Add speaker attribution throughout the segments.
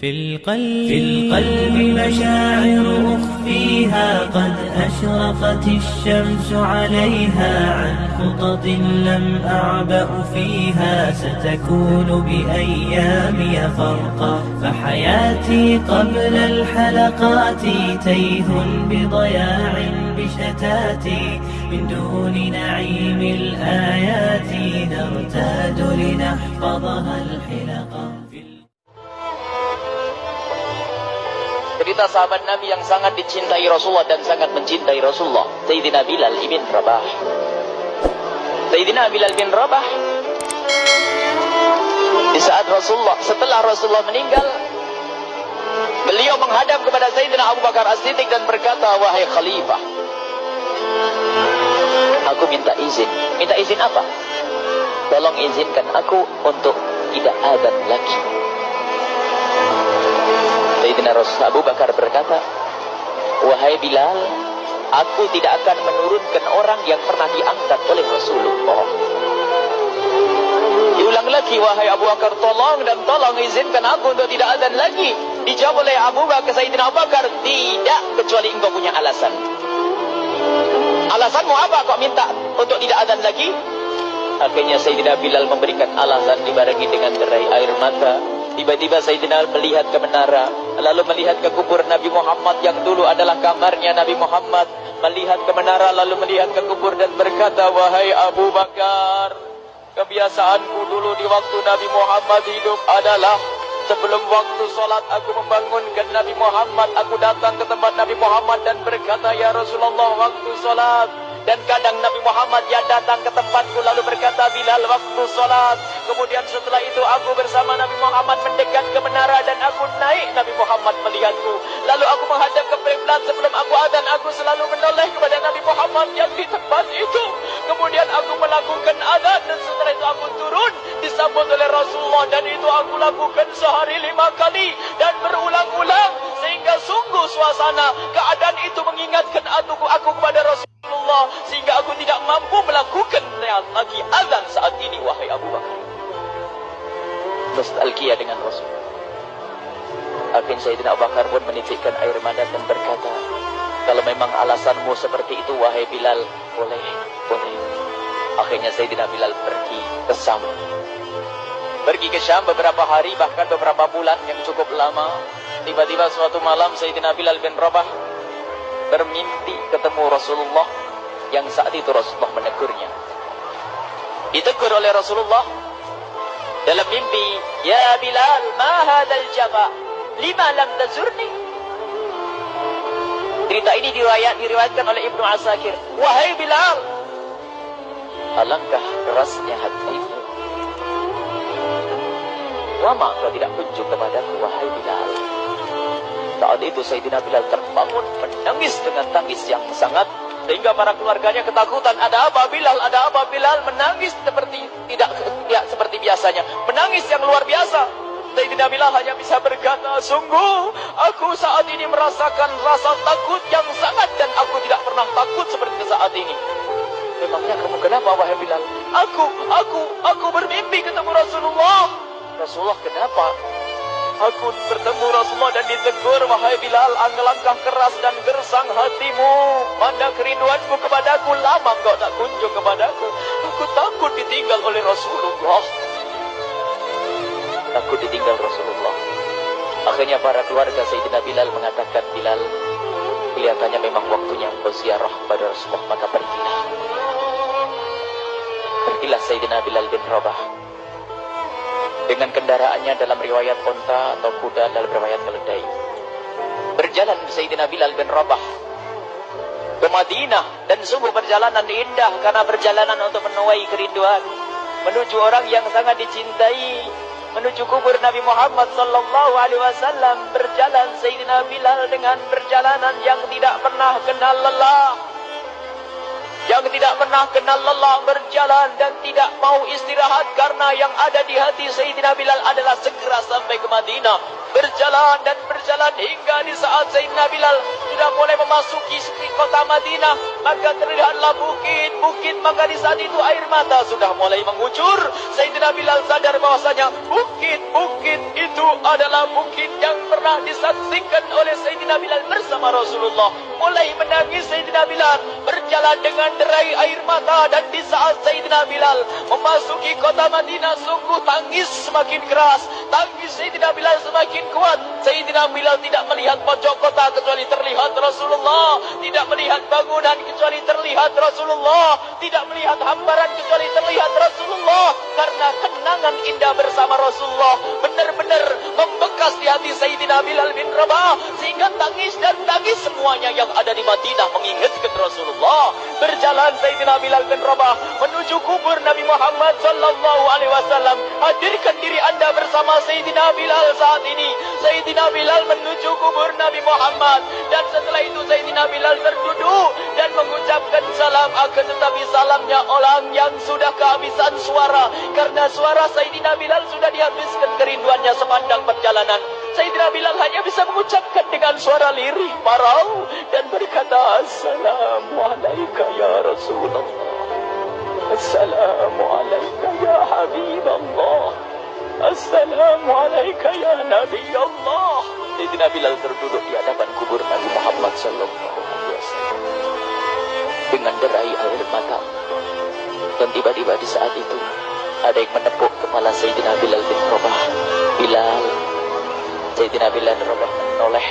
Speaker 1: في القلب مشاعر أخفيها قد أشرقت الشمس عليها عن خطط لم أعبأ فيها ستكون بأيامي فرقا فحياتي قبل الحلقات تيه بضياع بشتاتي من دون نعيم الآيات نرتاد لنحفظها الحلقا.
Speaker 2: Cerita sahabat Nabi yang sangat dicintai Rasulullah dan sangat mencintai Rasulullah, Sayyidina Bilal bin Rabah. Sayyidina Bilal bin Rabah, di saat setelah Rasulullah meninggal, beliau menghadap kepada Sayyidina Abu Bakar As-Siddiq dan berkata, wahai khalifah, aku minta izin. Minta izin apa? Tolong izinkan aku untuk tidak adzan lagi. Sayyidina Abu Bakar berkata, wahai Bilal, aku tidak akan menurunkan orang yang pernah diangkat oleh Rasulullah. Diulang lagi, wahai Abu Bakar, tolong dan tolong izinkan aku untuk tidak adzan lagi. Dijawab oleh Abu Bakar, Sayyidina Abu Bakar, tidak, kecuali engkau punya alasan. Alasanmu apa kau minta untuk tidak adzan lagi? Akhirnya Sayyidina Bilal memberikan alasan dibarengi dengan derai air mata. Tiba-tiba Sayyidina melihat ke menara, lalu melihat ke kubur Nabi Muhammad yang dulu adalah kamarnya Nabi Muhammad. Melihat ke menara, lalu melihat ke kubur dan berkata, wahai Abu Bakar, kebiasaanku dulu di waktu Nabi Muhammad hidup adalah sebelum waktu sholat aku membangunkan Nabi Muhammad. Aku datang ke tempat Nabi Muhammad dan berkata, ya Rasulullah, waktu sholat. Dan kadang Nabi Muhammad ya datang ke tempatku lalu berkata, Bilal, waktu sholat. Kemudian setelah itu aku bersama Nabi Muhammad mendekat ke menara dan aku naik, Nabi Muhammad melihatku. Lalu aku menghadap ke kiblat sebelum aku adzan, aku selalu menoleh kepada Nabi Muhammad yang di tempat itu. Kemudian aku melakukan adzan dan setelah itu aku turun disambut oleh Rasulullah, dan itu aku lakukan sehari 5 kali dan berulang-ulang sehingga sungguh suasana keadaan itu mengingatkan aku kepada Rasulullah sehingga aku tidak mampu melakukan lagi azan saat ini, wahai Abu Bakar. Nostalgia dengan Rasul. Akhirnya Sayyidina Abu Bakar pun menitikkan air mata dan berkata, kalau memang alasanmu seperti itu, wahai Bilal, boleh. Akhirnya Sayyidina Bilal pergi ke Syam. Pergi ke Syam beberapa hari, bahkan beberapa bulan yang cukup lama. Tiba-tiba suatu malam Sayyidina Bilal bin Rabah bermimpi ketemu Rasulullah, yang saat itu Rasulullah menegurnya. Ditegur oleh Rasulullah dalam mimpi, ya Bilal, ma hadzal jafa, lima lam tazurni. Cerita ini diriwayatkan oleh Ibnu Asakir. Wahai Bilal, alangkah kerasnya hatimu, lama kau tidak kunjung kepadaku, wahai Bilal. Saat itu Sayyidina Bilal terbangun menangis dengan tangis yang sangat, sehingga para keluarganya ketakutan. Ada apa Bilal? Ada apa Bilal? Menangis seperti tidak seperti biasanya, menangis yang luar biasa. Sayyidina Bilal hanya bisa berkata, sungguh aku saat ini merasakan rasa takut yang sangat, dan aku tidak pernah takut seperti saat ini. Memangnya kamu kenapa, wahai Bilal? Aku bermimpi ketemu Rasulullah. Rasulullah, kenapa? Aku bertemu Rasulullah dan ditegur, wahai Bilal, alangkah keras dan gersang hatimu. Mana kerinduanmu kepadaku, lama kau tak kunjung kepadaku. Aku takut ditinggal oleh Rasulullah. Takut ditinggal Rasulullah. Akhirnya para keluarga Sayyidina Bilal mengatakan, Bilal, kelihatannya memang waktunya engkau ziarah kepada Rasulullah, maka pergilah. Pergilah Sayyidina Bilal bin Rabah dengan kendaraannya, dalam riwayat onta atau kuda, dalam riwayat keledai. Berjalan Sayyidina Bilal bin Rabah ke Madinah, dan sungguh perjalanan indah karena perjalanan untuk menuai kerinduan, menuju orang yang sangat dicintai, menuju kubur Nabi Muhammad sallallahu alaihi wasallam. Berjalan Sayyidina Bilal dengan perjalanan yang tidak pernah kenal lelah, yang tidak pernah kenal lelah, berjalan dan tidak mau istirahat, karena yang ada di hati Sayyidina Bilal adalah segera sampai ke Madinah. Berjalan dan berjalan hingga di saat Sayyidina Bilal sudah mulai memasuki kota Madinah, maka terlihatlah bukit-bukit, maka di saat itu air mata sudah mulai mengucur. Sayyidina Bilal sadar bahwasanya bukit-bukit itu adalah bukit yang pernah disaksikan oleh Sayyidina Bilal bersama Rasulullah. Mulai menangis Sayyidina Bilal, berjalan dengan derai air mata, dan di saat Sayyidina Bilal memasuki kota Madinah, sungguh tangis semakin keras, tangis Sayyidina Bilal semakin kuat. Sayyidina Bilal tidak melihat pojok kota kecuali terlihat Rasulullah, tidak melihat bangunan kecuali terlihat Rasulullah, tidak melihat hamparan kecuali terlihat Rasulullah, karena kenangan indah bersama Rasulullah benar-benar membekas di hati Sayyidina Bilal bin Rabah, sehingga tangis dan tangis semuanya yang ada di Madinah mengingatkan Rasulullah. Berjalan Sayyidina Bilal bin Rabah menuju kubur Nabi Muhammad sallallahu alaihi wasallam. Hadirkan diri Anda bersama Sayyidina Bilal saat ini. Sayyidina Bilal menuju kubur Nabi Muhammad, dan setelah itu Sayyidina Bilal terduduk dan mengucapkan salam, akan tetapi salamnya orang yang sudah kehabisan suara, karena suara Sayyidina Bilal sudah dihabiskan kerinduannya sepanjang perjalanan. Sayyidina Bilal hanya bisa mengucapkan dengan suara lirih parau dan berkata, Assalamualaikum ya Rasulullah, Assalamualaikum ya Habiballah, Assalamualaikum ya Nabi Allah. Sayyidina Bilal terduduk di hadapan kubur Nabi Muhammad sallallahu alaihi wasallam dengan derai air mata. Dan tiba-tiba di saat itu ada yang menepuk kepala Sayyidina Bilal bin Rabah. Bilal. Sayyidina Bilal bin Rabah menoleh.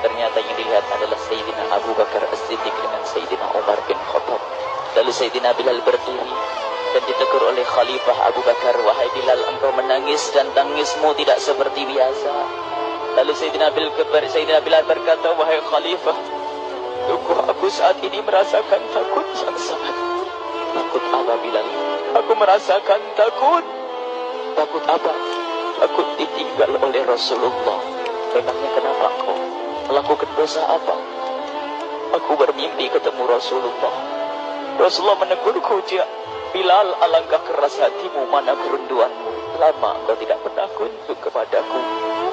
Speaker 2: Ternyata yang dilihat adalah Sayyidina Abu Bakar As-Siddiq dengan Sayyidina Umar bin Khattab. Lalu Sayyidina Bilal berdiri dan ditegur oleh Khalifah Abu Bakar, wahai Bilal, engkau menangis dan tangismu tidak seperti biasa. Lalu Sayyidina Bilal berkata, wahai Khalifah, sungguh aku saat ini merasakan takut yang sangat. Takut apa Bilal? Aku merasakan takut. Takut apa? Takut ditinggal oleh Rasulullah. Memangnya kenapa kau melakukan dosa apa? Aku bermimpi ketemu Rasulullah. Rasulullah menegurku, Bilal, alangkah keras hatimu, mana kerunduanmu. Lama kau tidak pernah kunjung kepadaku.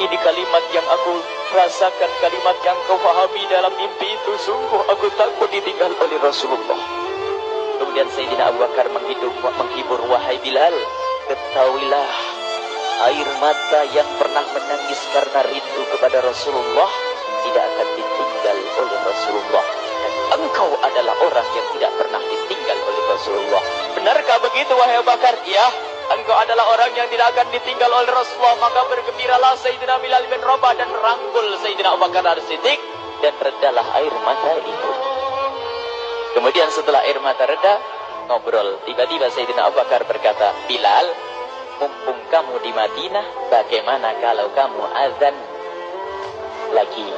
Speaker 2: Ini kalimat yang aku rasakan, kalimat yang kau fahami dalam mimpi itu. Sungguh aku takut ditinggal oleh Rasulullah. Kemudian Sayyidina Abu Bakar menghibur, wahai Bilal, ketahuilah, air mata yang pernah menangis karena rindu kepada Rasulullah tidak akan ditinggal oleh Rasulullah. Dan engkau adalah orang yang tidak pernah ditinggal oleh Rasulullah. Benarkah begitu wahai Abu Bakar? Ya, engkau adalah orang yang tidak akan ditinggal oleh Rasulullah. Maka bergembiralah Sayyidina Bilal bin Rabah dan merangkul Sayyidina Abu Bakar As-Siddiq, dan redalah air mata itu. Kemudian setelah air mata reda, ngobrol. Tiba-tiba Sayyidina Abu Bakar berkata, Bilal, mumpung kamu di Madinah, bagaimana kalau kamu azan lagi?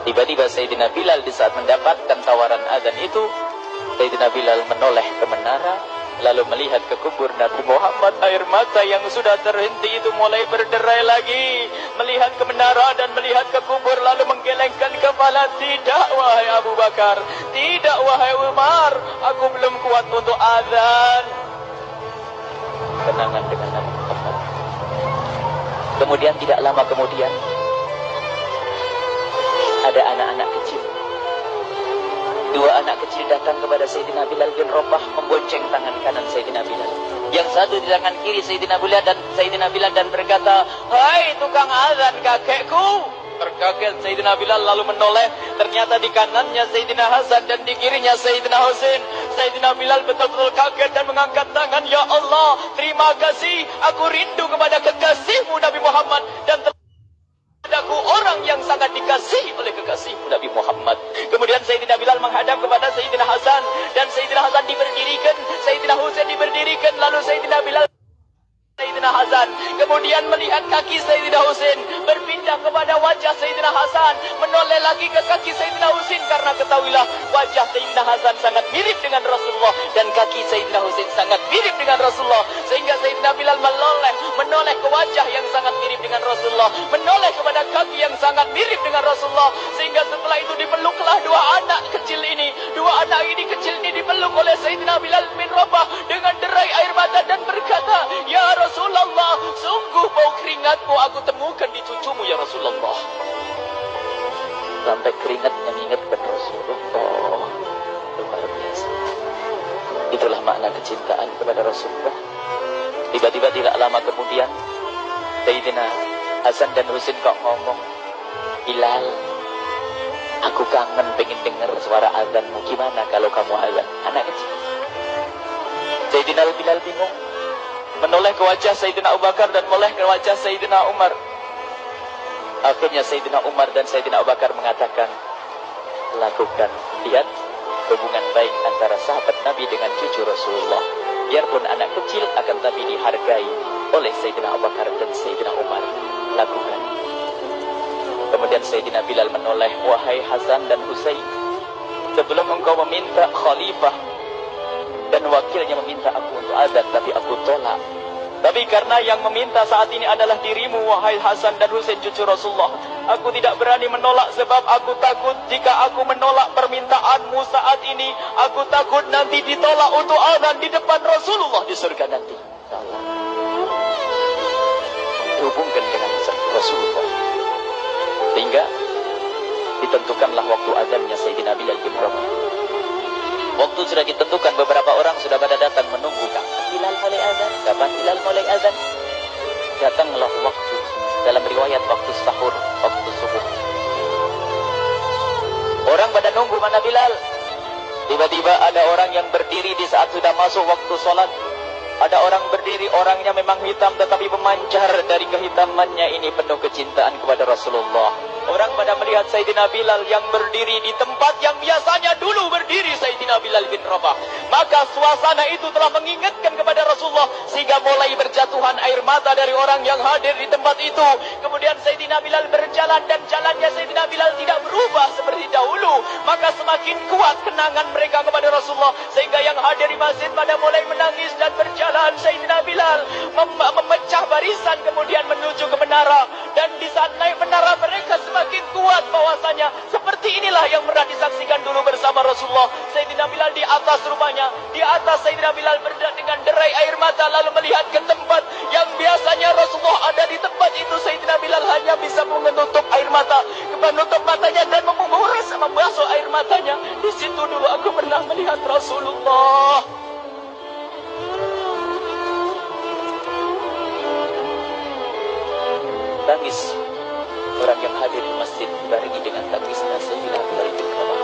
Speaker 2: Tiba-tiba Sayyidina Bilal di saat mendapatkan tawaran azan itu, Sayyidina Bilal menoleh ke menara, lalu melihat ke kubur Nabi Muhammad. Air mata yang sudah terhenti itu mulai berderai lagi. Melihat ke menara dan melihat ke kubur, lalu menggelengkan kepala. Tidak wahai Abu Bakar, tidak wahai Umar, aku belum kuat untuk azan. Kenangan dengan Nabi Muhammad. Kemudian tidak lama kemudian ada anak-anak kecil. Dua anak kecil datang kepada Sayyidina Bilal bin Rabah, membonceng tangan kanan Sayyidina Bilal. Yang satu di tangan kiri Sayyidina Bilal dan berkata, hai tukang azan kakekku. Terkaget Sayyidina Bilal lalu menoleh. Ternyata di kanannya Sayyidina Hasan dan di kirinya Sayyidina Husain. Sayyidina Bilal betul-betul kaget dan mengangkat tangan. Ya Allah, terima kasih. Aku rindu kepada kekasihmu Nabi Muhammad, dan aku orang yang sangat dikasihi oleh kekasihmu Nabi Muhammad. Kemudian Sayyidina Bilal menghadap kepada Sayyidina Hasan, dan Sayyidina Hasan diberdirikan, Sayyidina Husain diberdirikan. Lalu Sayyidina Bilal, Sayyidina Hasan kemudian melihat kaki Sayyidina Husain, berpindah kepada wajah Sayyidina Hasan, menoleh lagi ke kaki Sayyidina Husain, karena ketahuilah wajah Sayyidina Hasan sangat mirip dengan Rasulullah dan kaki Sayyidina Husain sangat mirip dengan Rasulullah, sehingga Sayyidina Bilal menoleh ke wajah yang sangat mirip dengan Rasulullah, menoleh kepada kaki yang sangat mirip dengan Rasulullah, sehingga setelah itu dipeluklah dua anak kecil ini. Dua anak ini kecil ini dipeluk oleh Sayyidina Bilal bin Rabah dengan derai air mata dan berkata, ya Rasulullah, sungguh bau keringatmu aku temukan di cucumu ya Rasulullah. berkeringat mengingatkan Rasulullah. Luar biasa. Itulah makna kecintaan kepada Rasulullah. Tiba-tiba tidak lama kemudian Sayyidina Hasan dan Husain kok ngomong, Bilal, aku kangen pengen dengar suara azanmu. Gimana kalau kamu azan? Anak kecil. Sayyidina Bilal bingung, menoleh ke wajah Sayyidina Abu Bakar dan menoleh ke wajah Sayyidina Umar. Akhirnya Sayyidina Umar dan Sayyidina Abu Bakar mengatakan, lakukan. Lihat hubungan baik antara sahabat Nabi dengan cucu Rasulullah. Biarpun anak kecil akan tapi dihargai oleh Sayyidina Abu Bakar dan Sayyidina Umar. Lakukan. Kemudian Sayyidina Bilal menoleh, wahai Hasan dan Husain, sebelum engkau meminta khalifah dan wakilnya meminta aku untuk azan, tapi aku tolak. Tapi karena yang meminta saat ini adalah dirimu, wahai Hasan dan Husain cucu Rasulullah, aku tidak berani menolak sebab aku takut jika aku menolak permintaanmu saat ini, aku takut nanti ditolak untuk azan di depan Rasulullah di surga nanti. Hubungkan dengan Rasulullah. Sehingga ditentukanlah waktu azannya Sayyidina Bilal bin Rabah. Waktu sudah ditentukan, beberapa orang sudah pada datang menunggu. Kapan Bilal mulai azan? Kapan Bilal mulai azan? Datanglah waktu. Dalam riwayat waktu sahur, waktu subuh. Orang pada nunggu mana Bilal. Tiba-tiba ada orang yang berdiri di saat sudah masuk waktu sholat. Ada orang berdiri, orangnya memang hitam tetapi memancar dari kehitamannya ini penuh kecintaan kepada Rasulullah. Orang pada melihat Sayyidina Bilal yang berdiri di tempat yang biasanya dulu berdiri Sayyidina Bilal bin Rabah. Maka suasana itu telah mengingatkan kepada Rasulullah sehingga mulai berjatuhan air mata dari orang yang hadir di tempat itu. Kemudian Sayyidina Bilal berjalan dan jalannya Sayyidina Bilal tidak berubah seperti dahulu. Maka semakin kuat kenangan mereka kepada Rasulullah sehingga yang hadir di masjid pada mulai menangis dan berjalan. Sayyidina Bilal memecah barisan kemudian menuju ke menara, dan di saat naik menara mereka semakin kuat bahwasanya seperti inilah yang pernah disaksikan dulu bersama Rasulullah. Sayyidina Bilal di atas rumahnya, di atas Sayyidina Bilal dengan derai air mata lalu melihat ke tempat yang biasanya Rasulullah ada di tempat itu. Sayyidina Bilal hanya bisa menutup air mata, menutup matanya dan membasuh air matanya. Di situ dulu aku pernah melihat Rasulullah. Tangis orang yang hadir di masjid dibarengi dengan tangisnya Sayyidina Bilal bin Rabah.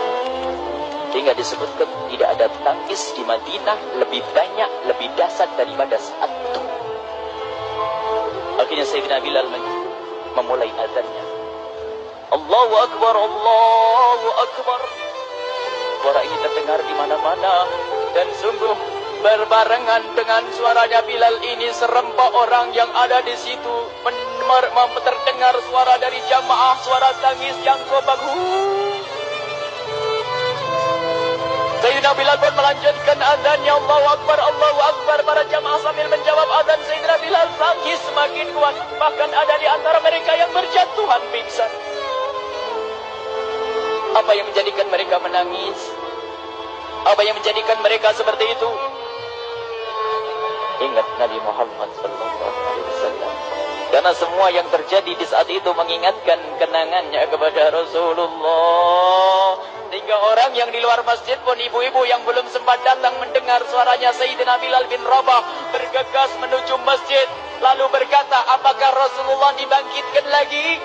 Speaker 2: Hingga disebutkan tidak ada tangis di Madinah lebih banyak, lebih dahsyat daripada saat itu. Akhirnya Sayyidina Bilal memulai azannya. Allahu Akbar, Allahu Akbar. Suara ini terdengar di mana-mana dan sungguh berbarengan dengan suaranya Bilal ini serempak orang yang ada di situ terdengar suara dari jamaah, suara tangis yang gobak. Sayyidina Bilal pun melanjutkan azannya, Allahu Akbar, Allahu Akbar. Para jamaah sambil menjawab azan Sayyidina Bilal, tangis semakin kuat. Bahkan ada di antara mereka yang berjatuhan pingsan. Apa yang menjadikan mereka menangis? Apa yang menjadikan mereka seperti itu? Ingat Nabi Muhammad SAW. Karena semua yang terjadi di saat itu mengingatkan kenangannya kepada Rasulullah. Sehingga orang yang di luar masjid pun, ibu-ibu yang belum sempat datang mendengar suaranya Sayyidina Bilal bin Rabah bergegas menuju masjid. Lalu berkata, apakah Rasulullah dibangkitkan lagi?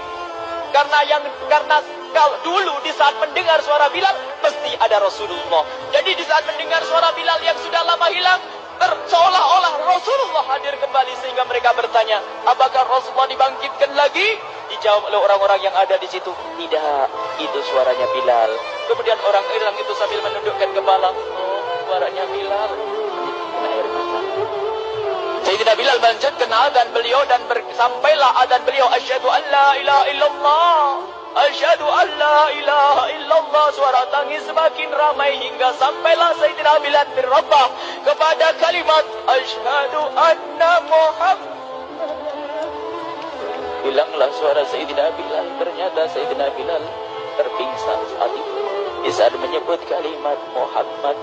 Speaker 2: Karena kalau dulu di saat mendengar suara Bilal pasti ada Rasulullah. Jadi di saat mendengar suara Bilal yang sudah lama hilang, seolah-olah Rasulullah hadir kembali sehingga mereka bertanya, apakah Rasulullah dibangkitkan lagi? Dijawab oleh orang-orang yang ada di situ, tidak, itu suaranya Bilal. Kemudian orang-orang itu sambil menundukkan kepala, oh, suaranya Bilal. Air mata. Sayyidina Bilal melanjutkan azan beliau dan sampailah azan beliau, asyhadu an la ilaha illallah. Asyhadu an la ilaha illallah. Suara tangis semakin ramai hingga sampailah Sayyidina Bilal bin Rabah kepada kalimat asyhadu anna Muhammad. Hilanglah suara Sayyidina Bilal. Ternyata Sayyidina Bilal terpingsan saat itu di saat menyebut kalimat Muhammad.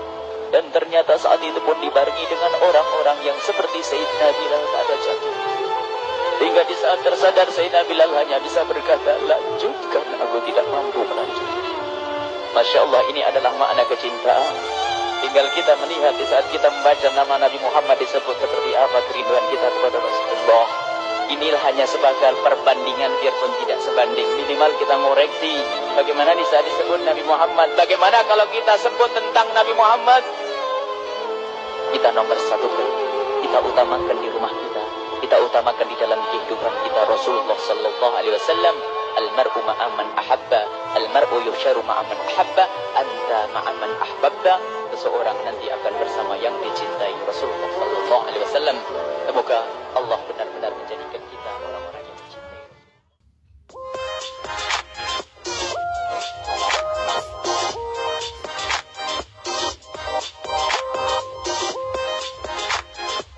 Speaker 2: Dan ternyata saat itu pun dibarengi dengan orang-orang yang seperti Sayyidina Bilal pada jatuh. Hingga di saat tersadar Sayyidina Bilal hanya bisa berkata, lanjutkan, aku tidak mampu melanjutkan. Masya Allah, ini adalah makna kecintaan. Tinggal kita melihat di saat kita membaca nama Nabi Muhammad disebut seperti apa kerinduan kita kepada Rasulullah. Inilah hanya sebagai perbandingan, biarpun tidak sebanding. Minimal kita ngoreksi bagaimana di saat disebut Nabi Muhammad. Bagaimana kalau kita sebut tentang Nabi Muhammad? Kita nomor satu, kita utamakan di rumah kita. Kita utamakan di dalam kehidupan kita Rasulullah sallallahu alaihi wasallam. Al-mar'u ma'aman ahabba, al-mar'u yusharu ma'aman ahabba, anta ma'aman ahbabba. Seseorang nanti akan bersama yang dicintai Rasulullah sallallahu alaihi wasallam. Semoga Allah